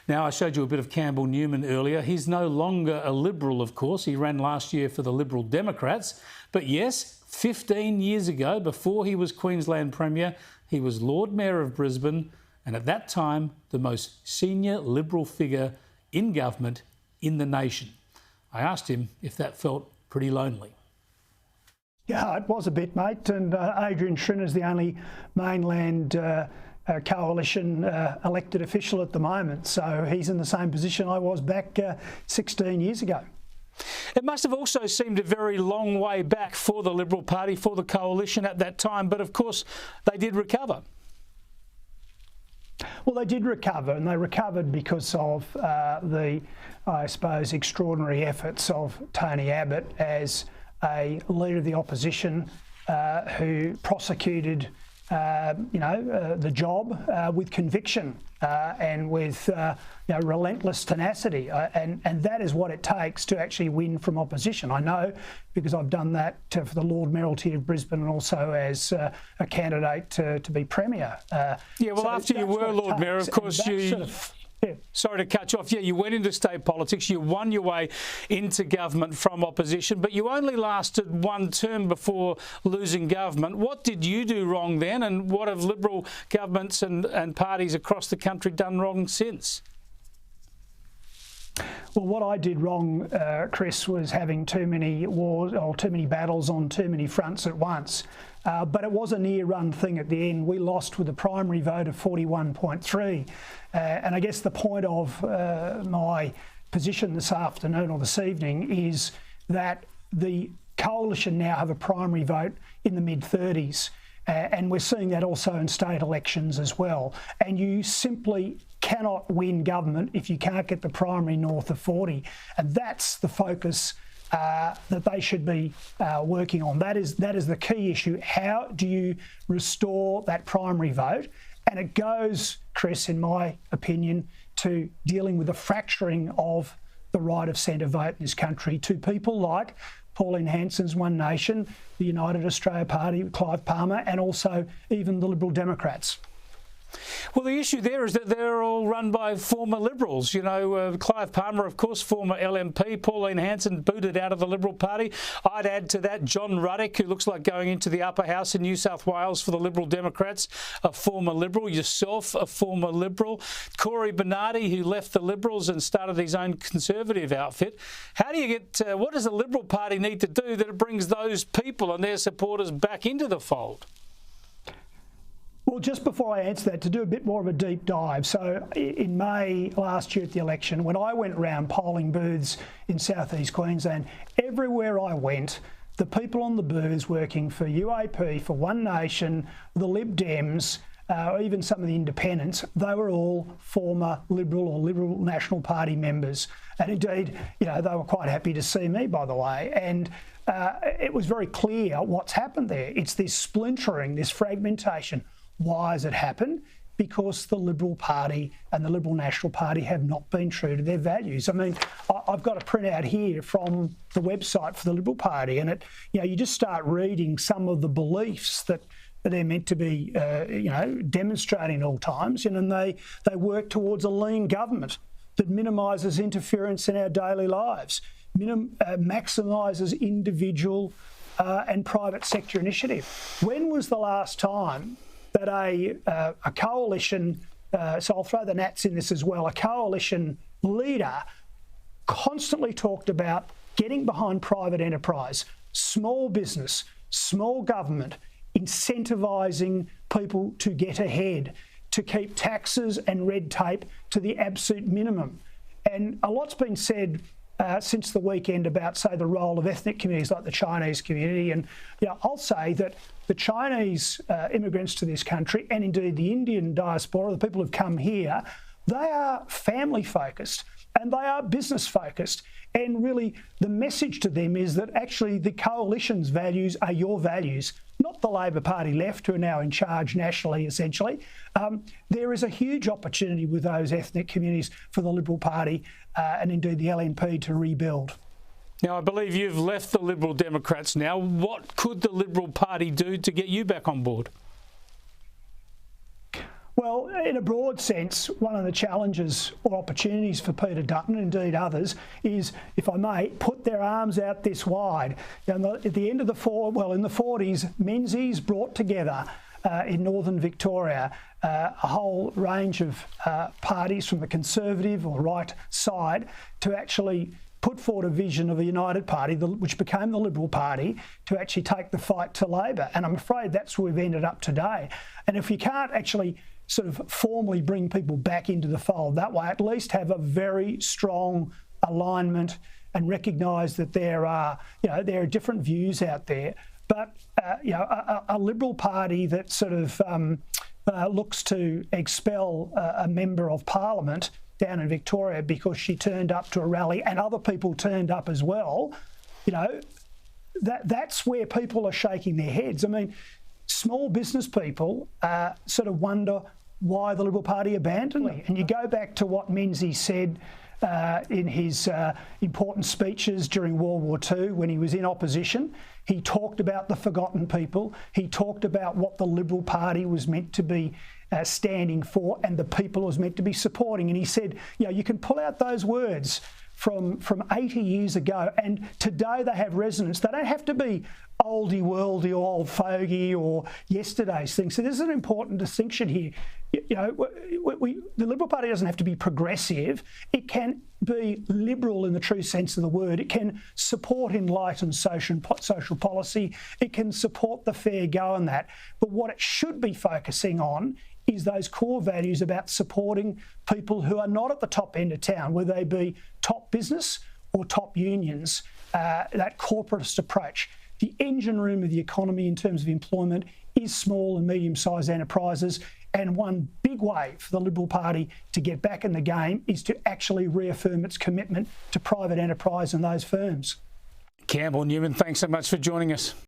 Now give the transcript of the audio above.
Now, I showed you a bit of Campbell Newman earlier. He's no longer a Liberal, of course. He ran last year for the Liberal Democrats. But yes, 15 years ago, before he was Queensland Premier, he was Lord Mayor of Brisbane, and at that time, the most senior Liberal figure in government in the nation. I asked him if that felt pretty lonely. Yeah, it was a bit, mate. And Adrian Schrinner's the only mainland coalition elected official at the moment. So he's in the same position I was back 16 years ago. It must have also seemed a very long way back for the Liberal Party, for the coalition at that time. But of course, they did recover. Well, they did recover, and they recovered because of the, I suppose, extraordinary efforts of Tony Abbott as a leader of the opposition who prosecuted, the job with conviction and with relentless tenacity. And that is what it takes to actually win from opposition. I know because I've done that for the Lord Mayoralty of Brisbane and also as a candidate to be Premier. After you were Lord Mayor, of course, Sorry to cut you off. Yeah, you went into state politics, you won your way into government from opposition, but you only lasted one term before losing government. What did you do wrong then, and what have Liberal governments and parties across the country done wrong since? Well, what I did wrong, Chris, was having too many wars or too many battles on too many fronts at once. But it was a near-run thing at the end. We lost with a primary vote of 41.3. And I guess the point of my position this afternoon or this evening is that the coalition now have a primary vote in the mid-30s. And we're seeing that also in state elections as well. And you simply cannot win government if you can't get the primary north of 40. And that's the focus that they should be working on. That is the key issue. How do you restore that primary vote? And it goes, Chris, in my opinion, to dealing with the fracturing of the right of centre vote in this country to people like Pauline Hanson's One Nation, the United Australia Party, Clive Palmer, and also even the Liberal Democrats. Well, the issue there is that they're all run by former Liberals. You know, Clive Palmer, of course, former LMP, Pauline Hanson booted out of the Liberal Party. I'd add to that John Ruddick, who looks like going into the upper house in New South Wales for the Liberal Democrats, a former Liberal. Yourself, a former Liberal. Corey Bernardi, who left the Liberals and started his own Conservative outfit. How do you get, what does the Liberal Party need to do that it brings those people and their supporters back into the fold? Well, just before I answer that, to do a bit more of a deep dive. So in May last year at the election, when I went around polling booths in southeast Queensland, everywhere I went, the people on the booths working for UAP, for One Nation, the Lib Dems, even some of the independents, they were all former Liberal or Liberal National Party members. And indeed, they were quite happy to see me, by the way. And it was very clear what's happened there. It's this splintering, this fragmentation. Why has it happened? Because the Liberal Party and the Liberal National Party have not been true to their values. I mean, I've got a printout here from the website for the Liberal Party, and you just start reading some of the beliefs that they're meant to be, demonstrating at all times. And they work towards a lean government that minimises interference in our daily lives, maximises individual and private sector initiative. When was the last time that a coalition, so I'll throw the Nats in this as well, a coalition leader constantly talked about getting behind private enterprise, small business, small government, incentivising people to get ahead, to keep taxes and red tape to the absolute minimum. And a lot's been said since the weekend about, say, the role of ethnic communities like the Chinese community. And I'll say that the Chinese immigrants to this country, and indeed the Indian diaspora, the people who've come here, they are family focused and they are business focused. And really the message to them is that actually the coalition's values are your values, not the Labor Party left, who are now in charge nationally, essentially. There is a huge opportunity with those ethnic communities for the Liberal Party and indeed the LNP to rebuild. Now, I believe you've left the Liberal Democrats now. What could the Liberal Party do to get you back on board? Well, in a broad sense, one of the challenges or opportunities for Peter Dutton, and indeed others, is, if I may, put their arms out this wide. You know, at the end of the in the 40s, Menzies brought together in northern Victoria a whole range of parties from the Conservative or right side to actually put forward a vision of a united party, which became the Liberal Party, to actually take the fight to Labor. And I'm afraid that's where we've ended up today. And if you can't actually sort of formally bring people back into the fold that way, at least have a very strong alignment and recognise that there are different views out there. But a Liberal Party that sort of looks to expel a member of Parliament down in Victoria because she turned up to a rally and other people turned up as well, that's where people are shaking their heads. I mean, small business people sort of wonder why the Liberal Party abandoned me. And you go back to what Menzies said in his important speeches during World War II when he was in opposition. He talked about the forgotten people. He talked about what the Liberal Party was meant to be standing for and the people it was meant to be supporting. And he said, you can pull out those words from 80 years ago and today they have resonance. They don't have to be oldie worldy or old fogey or yesterday's thing. So there's an important distinction here. The Liberal Party doesn't have to be progressive. It can be liberal in the true sense of the word. It can support enlightened social policy. It can support the fair go and that. But what it should be focusing on is those core values about supporting people who are not at the top end of town, whether they be top business or top unions, that corporatist approach. The engine room of the economy in terms of employment is small and medium-sized enterprises, and one big way for the Liberal Party to get back in the game is to actually reaffirm its commitment to private enterprise and those firms. Campbell Newman, thanks so much for joining us.